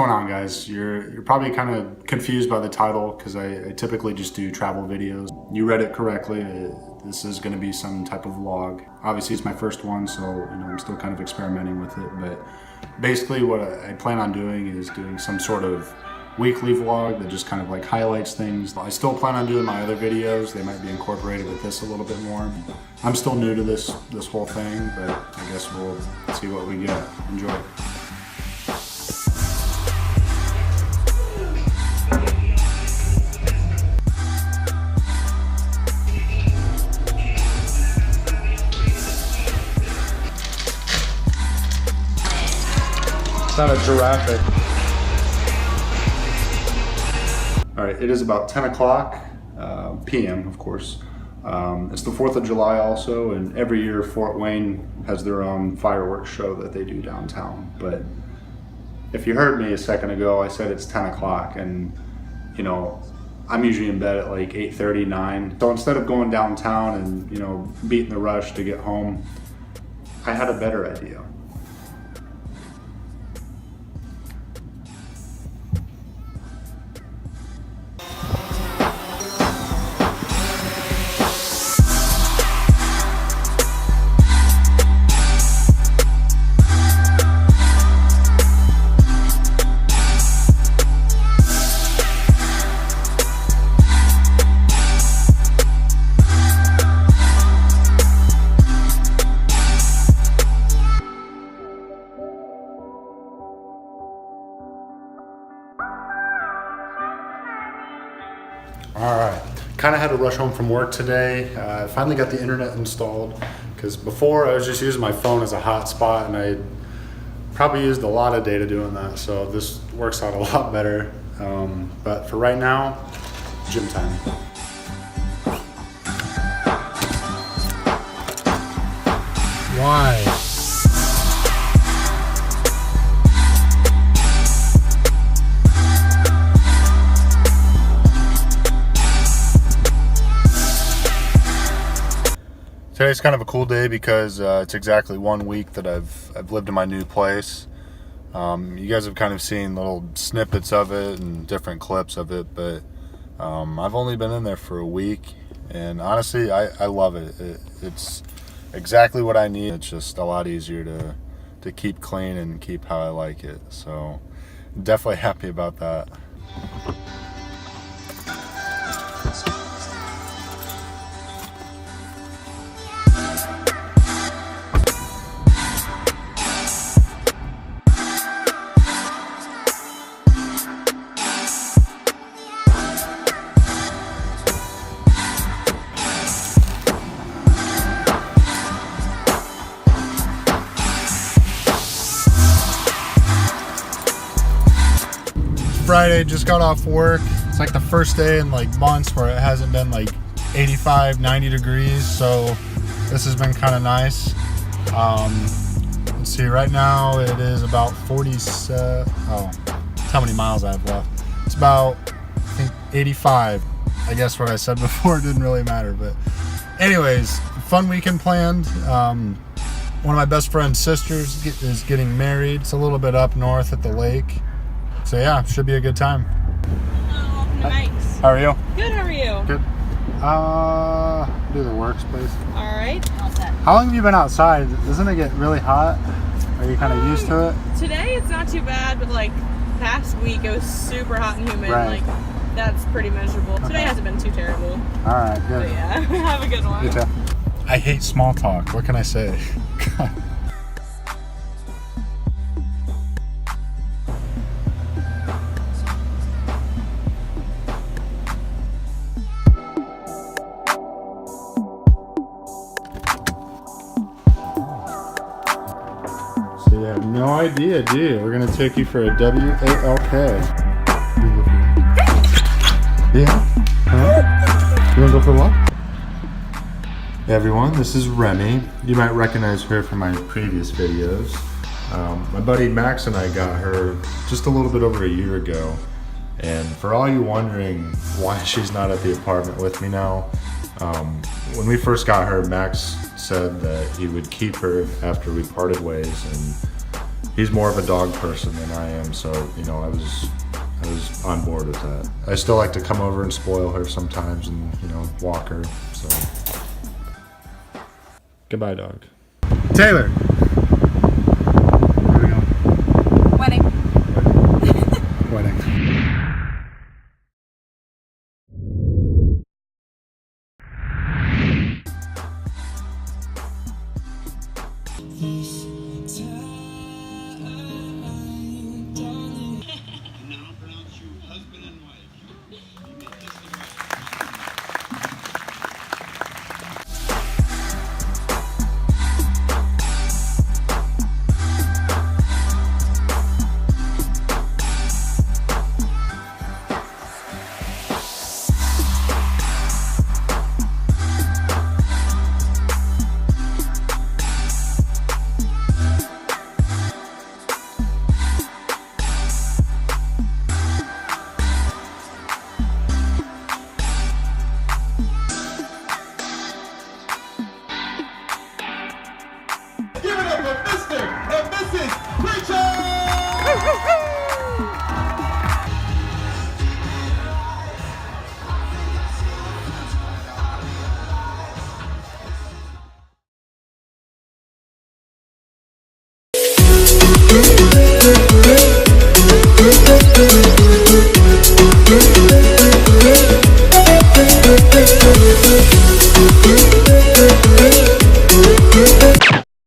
going on, guys? You're probably kind of confused by the title because I typically just do travel videos. You read it correctly. This is going to be some type of vlog. Obviously it's my first one, so I'm still kind of experimenting with it, but basically what I plan on doing is doing some sort of weekly vlog that just kind of like highlights things. I still plan on doing my other videos. They might be incorporated with this a little bit more. I'm still new to this whole thing, but I guess we'll see what we get. Enjoy. It's not a giraffe. All right, it is about 10 o'clock p.m., of course. It's the 4th of July also, and every year Fort Wayne has their own fireworks show that they do downtown. But if you heard me a second ago, I said it's 10 o'clock, and I'm usually in bed at like 8:30, 9. So instead of going downtown and beating the rush to get home, I had a better idea. All right, kind of had to rush home from work today. I finally got the internet installed because before I was just using my phone as a hotspot, and I probably used a lot of data doing that, so this works out a lot better. But for right now, gym time. Why? Today's kind of a cool day because it's exactly 1 week that I've lived in my new place. You guys have kind of seen little snippets of it and different clips of it, but I've only been in there for a week, and honestly, I love it. It's exactly what I need. It's just a lot easier to keep clean and keep how I like it. So definitely happy about that. Friday, just got off work. It's like the first day in like months where it hasn't been like 85, 90 degrees, so this has been kind of nice. Let's see, right now it is about 47, how many miles I have left. It's about, I think, 85. I guess what I said before didn't really matter, but anyways, fun weekend planned. One of my best friend's sisters is getting married. It's a little bit up north at the lake. So yeah, should be a good time. Hello, welcome to Mike's. How are you? Good, how are you? Good. Do the works, please. All right. All set. How long have you been outside? Doesn't it get really hot? Are you kind of used to it? Today it's not too bad, but like past week it was super hot and humid. Right. Like that's pretty miserable. Okay. Today hasn't been too terrible. All right, good. But yeah, have a good one. You too. I hate small talk. What can I say? So you have no idea, do you? We're gonna take you for a WALK. Yeah? Huh? You wanna go for a walk? Hey everyone, this is Remy. You might recognize her from my previous videos. My buddy Max and I got her just a little bit over a year ago. And for all you wondering why she's not at the apartment with me now, when we first got her, Max said that he would keep her after we parted ways, and he's more of a dog person than I am, so you know I was on board with that. I still like to come over and spoil her sometimes, and you know walk her. So goodbye, dog. Taylor. Where are we going? Wedding. Wedding. Give it up for Mr. and Mrs. Preacher!